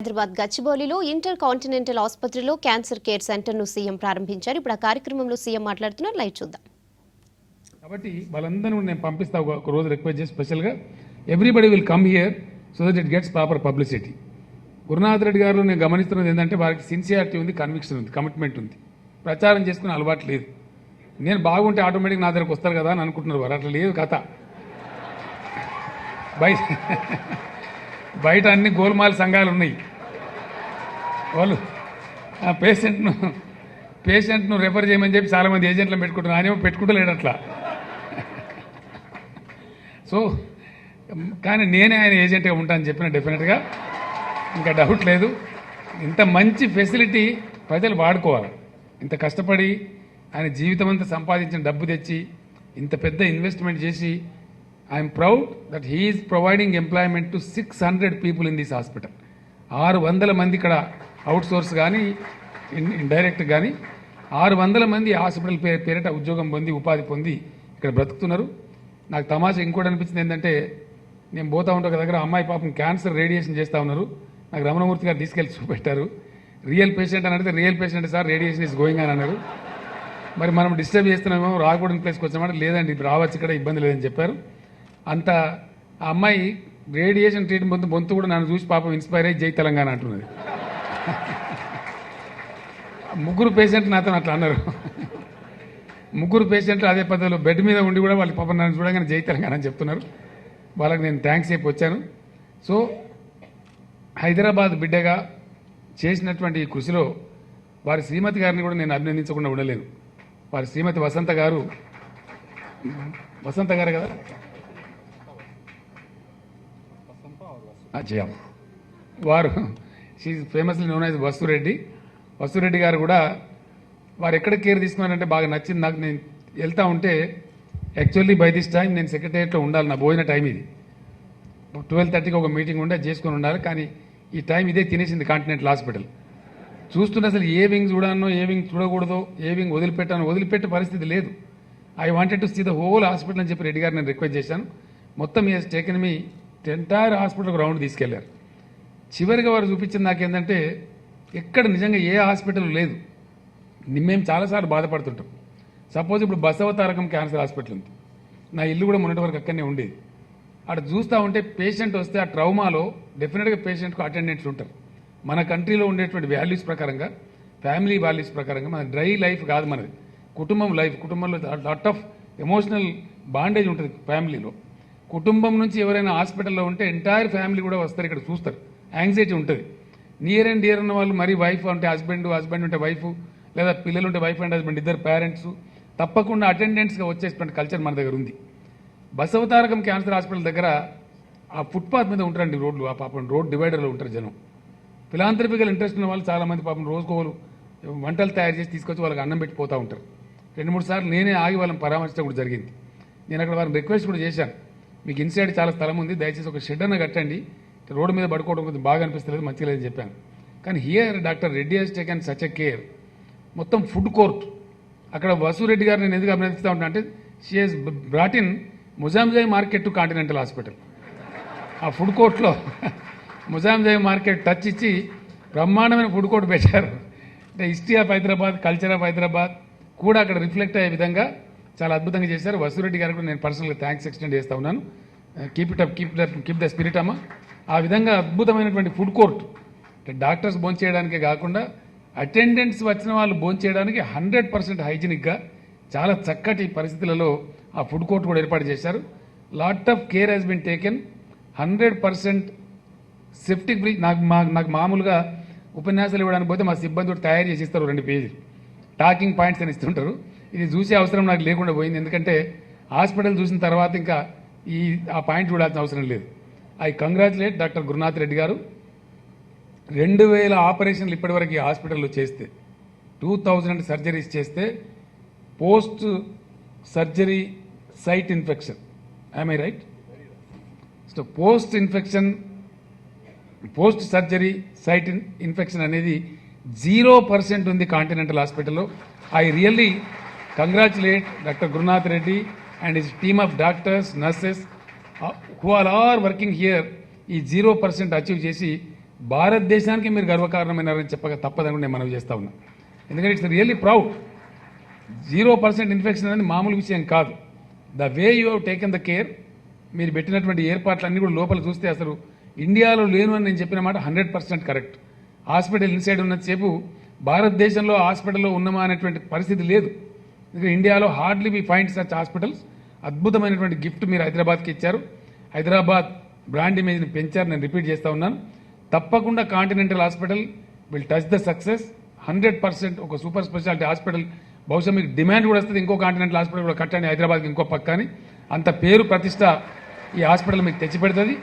Hyderabad గచ్చిబౌలిలో inter continental ఆసుపత్రిలో cancer care సెంటర్ను CM ప్రారంభించారు. ఇప్పుడు ఆ కార్యక్రమంలో సీఎం మాట్లాడుతున్నారు. లైవ్ చూద్దాం. కాబట్టి వాళ్ళందరూ నేను పంపిస్తా ఒక రోజు రిక్వెస్ట్ చేసి స్పెషల్గా everybody will come here so that it gets proper publicity. Gurunath Reddy గారు నేను గమనిస్తున్నది ఏంటంటే వారికి సిన్సియారిటీ ఉంది, కన్విక్షన్ ఉంది, కమిట్మెంట్ ఉంది. ప్రచారం చేసుకునే అలవాటు లేదు. నేను బాగుంటే ఆటోమేటిక్ నా దగ్గరకు వస్తారు కదా అని అనుకుంటున్నారు వారు. అట్లా లేదు కథ. బయట అన్ని గోల్మాల్ సంఘాలు ఉన్నాయి. వాళ్ళు ఆ పేషెంట్ను రెఫర్ చేయమని చెప్పి చాలామంది ఏజెంట్లను పెట్టుకుంటున్నారు. ఆయనేమో పెట్టుకుంటలేడు అట్లా. సో కానీ నేనే ఆయన ఏజెంట్గా ఉంటానని చెప్పిన డెఫినెట్గా ఇంకా డౌట్ లేదు. ఇంత మంచి ఫెసిలిటీ ప్రజలు వాడుకోవాలి. ఇంత కష్టపడి ఆయన జీవితం అంతా సంపాదించిన డబ్బు తెచ్చి ఇంత పెద్ద ఇన్వెస్ట్మెంట్ చేసి I'm proud that he is providing employment to 600 people in this hospital. 600 మంది ఇక్కడ అవుట్ సోర్స్ కానీ ఇండైరెక్ట్ కానీ 600 మంది హాస్పిటల్ పేరిట ఉద్యోగం పొంది ఉపాధి పొంది ఇక్కడ బ్రతుకుతున్నారు. నాకు తమాషా ఇంకోటి అనిపించింది ఏంటంటే నేను పోతా ఉంటా దగ్గర అమ్మాయి పాపం క్యాన్సర్ రేడియేషన్ చేస్తూ ఉన్నారు. నాకు రమణమూర్తి గారు తీసుకెళ్ళి చూపెట్టారు. రియల్ పేషెంట్ అని అడిగితే real patient sir radiation is going అని అన్నారు. మరి మనం డిస్టర్బ్ చేస్తున్నామేమో రాకూడని ప్లేస్కి వచ్చామంటే లేదండి ఇప్పుడు రావచ్చు ఇక్కడ ఇబ్బంది లేదని చెప్పారు. అంత ఆ అమ్మాయి రేడియేషన్ ట్రీట్మెంట్ బొంతు కూడా నన్ను చూసి పాపం ఇన్స్పైర్ అయ్యి జై తెలంగాణ అంటున్నది. ముగ్గురు పేషెంట్లు నాతో అట్లా అన్నారు. ముగ్గురు పేషెంట్లు అదే పద్ధతిలో బెడ్ మీద ఉండి కూడా వాళ్ళకి పాపం నన్ను చూడగానే జై తెలంగాణ అని చెప్తున్నారు. వాళ్ళకి నేను థ్యాంక్స్ చెప్పి వచ్చాను. సో హైదరాబాద్ బిడ్డగా చేసినటువంటి ఈ కృషిలో వారి శ్రీమతి గారిని కూడా నేను అభినందించకుండా ఉండలేను. వారి శ్రీమతి వసంత గారు కదా వారు షీ ఫేమస్లీ నోన్ యాజ్ వస్తురెడ్డి గారు కూడా వారు ఎక్కడ కేర్ తీసుకున్నారంటే బాగా నచ్చింది నాకు. నేను వెళ్తా ఉంటే యాక్చువల్లీ బై దిస్ టైం నేను సెక్రటేరియట్లో ఉండాలి. నా భోజన టైం ఇది. 12:30కి ఒక మీటింగ్ ఉండే చేసుకొని ఉండాలి. కానీ ఈ టైం ఇదే తినేసింది కాంటినెంటల్ హాస్పిటల్. చూస్తుంటే అసలు ఏ వింగ్ చూడానో ఏ వింగ్ చూడకూడదో ఏ వింగ్ వదిలిపెట్టే పరిస్థితి లేదు. I wanted to see the whole hospital అని చెప్పి రెడ్డి గారు నేను రిక్వెస్ట్ చేశాను. మొత్తం ఈ taken me entire hospital round తీసుకెళ్లారు. చివరిగా వారు చూపించింది నాకేంటంటే ఎక్కడ నిజంగా ఏ హాస్పిటల్ లేదు. మేము చాలాసార్లు బాధపడుతుంటాం. సపోజ్ ఇప్పుడు బసవతారకం క్యాన్సర్ హాస్పిటల్ ఉంది. నా ఇల్లు కూడా మొన్నటి వరకు అక్కడనే ఉండేది. అక్కడ చూస్తూ ఉంటే పేషెంట్ వస్తే ఆ ట్రౌమాలో డెఫినెట్గా పేషెంట్కు అటెండెంట్స్ ఉంటారు. మన కంట్రీలో ఉండేటువంటి వాల్యూస్ ప్రకారంగా ఫ్యామిలీ వాల్యూస్ ప్రకారంగా మన డ్రై లైఫ్ కాదు మనది, కుటుంబం లైఫ్. కుటుంబంలో లాట్ ఆఫ్ ఎమోషనల్ బాండేజ్ ఉంటుంది ఫ్యామిలీలో. కుటుంబం నుంచి ఎవరైనా హాస్పిటల్లో ఉంటే ఎంటైర్ ఫ్యామిలీ కూడా వస్తారు, ఇక్కడ చూస్తారు. యాంగ్జైటీ ఉంటుంది. నియర్ అండ్ డియర్ ఉన్న వాళ్ళు మరి వైఫ్ అంటే హస్బెండ్ ఉంటే వైఫ్, లేదా పిల్లలు ఉంటే వైఫ్ అండ్ హస్బెండ్ ఇద్దరు పేరెంట్స్ తప్పకుండా అటెండెంట్స్గా వచ్చేటువంటి కల్చర్ మన దగ్గర ఉంది. బసవతారకం క్యాన్సర్ హాస్పిటల్ దగ్గర ఆ ఫుట్పాత్ మీద ఉంటారండి రోడ్లు. ఆ పాపం రోడ్ డివైడర్లో ఉంటారు జనం. ఫిలాంథ్రపికల్ ఇంట్రెస్ట్ ఉన్న వాళ్ళు చాలామంది పాపం రోజుకోవాలి వంటలు తయారు చేసి తీసుకొచ్చి వాళ్ళకి అన్నం పెట్టిపోతూ ఉంటారు. 2-3 సార్లు నేనే ఆగి వాళ్ళని పరామర్శించడం కూడా జరిగింది. నేను అక్కడ వారిని రిక్వెస్ట్ కూడా చేశాను, మీకు ఇన్సైడ్ చాలా స్థలం ఉంది, దయచేసి ఒక షెడ్ అన్న కట్టండి, రోడ్డు మీద పడుకోవడం కొంచెం బాగా అనిపిస్తలేదు, మంచిగా లేదని చెప్పాను. కానీ here doctor Reddy has taken such a care. మొత్తం ఫుడ్ కోర్ట్ అక్కడ వసూరెడ్డి గారు నేను ఎందుకు అభినందిస్తూ ఉంటాను అంటే she has brought in Moazzam Jahi market to continental hospital. ఆ ఫుడ్ కోర్ట్లో ముజాంజాయ్ మార్కెట్ టచ్ ఇచ్చి బ్రహ్మాండమైన ఫుడ్ కోర్ట్ పెట్టారు. అంటే history of Hyderabad, culture of Hyderabad కూడా అక్కడ రిఫ్లెక్ట్ అయ్యే విధంగా చాలా అద్భుతంగా చేశారు. వసూరెడ్డి గారికి కూడా నేను పర్సనల్గా థ్యాంక్స్ ఎక్స్టెండ్ చేస్తూ ఉన్నాను. కీప్ ద స్పిరిట్ అమ్మ. ఆ విధంగా అద్భుతమైనటువంటి ఫుడ్ కోర్ట్ అంటే డాక్టర్స్ భోంచేయడానికే కాకుండా అటెండెంట్స్ వచ్చిన వాళ్ళు భోంచేయడానికి 100% హైజీనిక్గా చాలా చక్కటి పరిస్థితులలో ఆ ఫుడ్ కోర్ట్ కూడా ఏర్పాటు చేశారు. Lot of care has been taken. 100% septic breach. నాకు మామూలుగా ఉపన్యాసాలు ఇవ్వడానికి పోతే మా సిబ్బంది కూడా తయారు చేసి ఇస్తారు 2 పేజీలు టాకింగ్ పాయింట్స్ అని ఇస్తుంటారు. ఇది చూసే అవసరం నాకు లేకుండా పోయింది. ఎందుకంటే హాస్పిటల్ చూసిన తర్వాత ఇంకా ఆ పాయింట్ చూడాల్సిన అవసరం లేదు. I congratulate doctor Gurunath Reddy గారు. 2000 ఆపరేషన్లు ఇప్పటివరకు ఈ హాస్పిటల్లో చేస్తే 2000 సర్జరీస్ చేస్తే post surgery site infection, am I right? So post surgery site infection అనేది 0% ఉంది కాంటినెంటల్ హాస్పిటల్లో. I really congratulate doctor Gurunath Reddy and his team of doctors, nurses who all are working here ఈ 0% అచీవ్ చేసి భారతదేశానికి మీరు గర్వకారణమైనారని చెప్పక తప్పదని కూడా నేను మనవి చేస్తా ఉన్నా. ఎందుకంటే ఇట్స్ రియల్లీ ప్రౌడ్. 0% ఇన్ఫెక్షన్ అనేది మామూలు విషయం కాదు. The way you have taken the care, మీరు పెట్టినటువంటి ఏర్పాట్లన్నీ కూడా లోపల చూస్తే అసలు ఇండియాలో లేను అని నేను చెప్పిన మాట 100% కరెక్ట్. హాస్పిటల్ ఇన్సైడ్ ఉన్నసేపు భారతదేశంలో హాస్పిటల్లో ఉన్నామా అనేటువంటి పరిస్థితి లేదు. ఎందుకంటే ఇండియాలో hardly we find such hospitals. అద్భుతమైనటువంటి గిఫ్ట్ మీరు హైదరాబాద్కి ఇచ్చారు. హైదరాబాద్ బ్రాండ్ ఇమేజ్ని పెంచారు. నేను రిపీట్ చేస్తా ఉన్నాను. తప్పకుండా continental hospital will touch the success 100%. ఒక సూపర్ స్పెషాలిటీ హాస్పిటల్ బహుశా మీకు డిమాండ్ కూడా వస్తుంది, ఇంకో కాంటినెంటల్ హాస్పిటల్ కూడా కట్టండి హైదరాబాద్కి ఇంకో పక్కని. అంత పేరు ప్రతిష్ట ఈ హాస్పిటల్ మీకు తెచ్చిపెడుతుంది.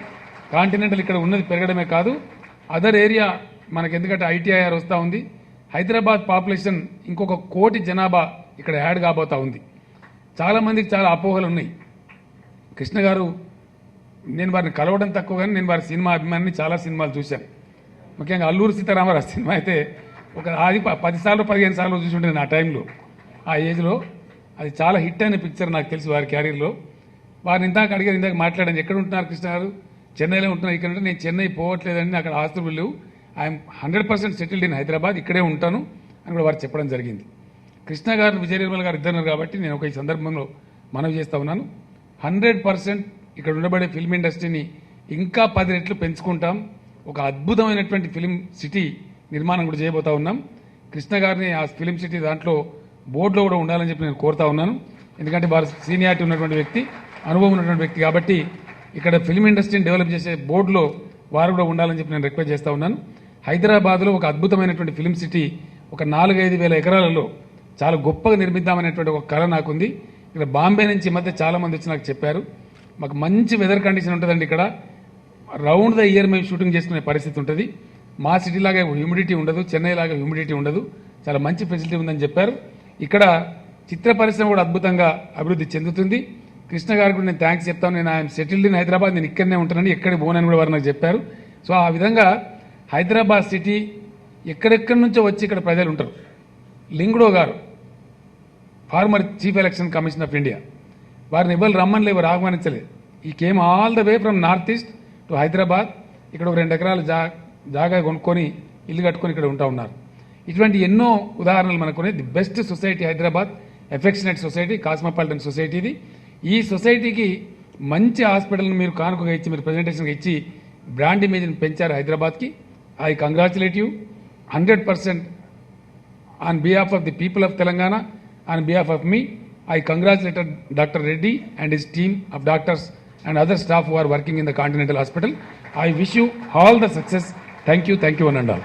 కాంటినెంటల్ ఇక్కడ ఉన్నది పెరగడమే కాదు, అదర్ ఏరియా మనకి ఎందుకంటే ఐటీఐఆర్ వస్తూ ఉంది. హైదరాబాద్ పాపులేషన్ ఇంకొక 1 కోటి జనాభా ఇక్కడ యాడ్ కాబోతా ఉంది. చాలామందికి చాలా అపోహలు ఉన్నాయి. కృష్ణ గారు, నేను వారిని కలవడం తక్కువ కానీ నేను వారి సినిమా అభిమానిని, చాలా సినిమాలు చూశాను. ముఖ్యంగా అల్లూరు సీతారామరాజు సినిమా అయితే ఒక 10 సార్లు 15 సార్లు చూసి ఉంటుంది ఆ టైంలో, ఆ ఏజ్లో. అది చాలా హిట్ అయిన పిక్చర్ నాకు తెలిసి వారి క్యారియర్లో. వారిని ఇందాక మాట్లాడాను, ఎక్కడ ఉంటున్నారు కృష్ణ గారు? చెన్నైలో ఉంటున్నారు. ఇక్కడ నేను చెన్నై పోవట్లేదని, అక్కడ ఆస్తులు లేవు, ఐఎమ్ 100% సెటిల్డ్ ఇన్ హైదరాబాద్, ఇక్కడే ఉంటాను అని కూడా వారు చెప్పడం జరిగింది. కృష్ణ గారు, విజయ నిర్మల్ గారు ఇద్దరు కాబట్టి నేను ఈ సందర్భంలో మనవి చేస్తా ఉన్నాను. 100% ఇక్కడ ఉండబడే ఫిల్మ్ ఇండస్ట్రీని ఇంకా 10 రెట్లు పెంచుకుంటాం. ఒక అద్భుతమైనటువంటి ఫిలిం సిటీ నిర్మాణం కూడా చేయబోతా ఉన్నాం. కృష్ణ గారిని ఆ ఫిలిం సిటీ దాంట్లో బోర్డులో కూడా ఉండాలని చెప్పి నేను కోరుతా ఉన్నాను. ఎందుకంటే వారు సీనియారిటీ ఉన్నటువంటి వ్యక్తి, అనుభవం ఉన్నటువంటి వ్యక్తి కాబట్టి ఇక్కడ ఫిల్మ్ ఇండస్ట్రీని డెవలప్ చేసే బోర్డులో వారు కూడా ఉండాలని చెప్పి నేను రిక్వెస్ట్ చేస్తా ఉన్నాను. హైదరాబాద్లో ఒక అద్భుతమైనటువంటి ఫిలిం సిటీ ఒక 4-5 వేల ఎకరాలలో చాలా గొప్పగా నిర్మిద్దామనేటువంటి ఒక కళ నాకుంది. ఇక్కడ బాంబే నుంచి ఈ మధ్య చాలా మంది వచ్చి నాకు చెప్పారు, మాకు మంచి వెదర్ కండిషన్ ఉంటుందండి, ఇక్కడ రౌండ్ ద ఇయర్ మేము షూటింగ్ చేసుకునే పరిస్థితి ఉంటుంది, మా సిటీ లాగా హ్యూమిడిటీ ఉండదు, చెన్నై లాగా హ్యూమిడిటీ ఉండదు, చాలా మంచి ఫెసిలిటీ ఉందని చెప్పారు. ఇక్కడ చిత్ర పరిశ్రమ కూడా అద్భుతంగా అభివృద్ధి చెందుతుంది. కృష్ణ గారికి కూడా నేను థ్యాంక్స్ చెప్తాను. నేను ఐఎమ్ సెటిల్డ్ ఇన్ హైదరాబాద్, నేను ఇక్కడనే ఉంటానని, ఎక్కడికి పోనని కూడా వారు నాకు చెప్పారు. సో ఆ విధంగా హైదరాబాద్ సిటీ ఎక్కడెక్కడి నుంచో వచ్చి ఇక్కడ ప్రజలు ఉంటారు. లింగుడో గారు, former chief election commission of India, వారిని ఎవరు రమ్మని లేవు, ఆహ్వానించలేదు. ఈ came all the way from north east to Hyderabad. ఇక్కడ ఒక 2 ఎకరాల జాగా కొనుక్కొని ఇల్లు కట్టుకొని ఇక్కడ ఉంటా ఉన్నారు. ఇటువంటి ఎన్నో ఉదాహరణలు మనకునే. The best society Hyderabad, affectionate society, cosmopolitan society ఇది. ఈ సొసైటీకి మంచి హాస్పిటల్ని మీరు కానుకగా ఇచ్చి, మీరు ప్రజెంటేషన్గా ఇచ్చి బ్రాండ్ ఇమేజ్ని పెంచారు హైదరాబాద్కి. I congratulate you 100% on behalf of the people of Telangana, on behalf of me, I congratulated Dr. Reddy and his team of doctors and other staff who are working in the Continental Hospital. I wish you all the success. Thank you one and all.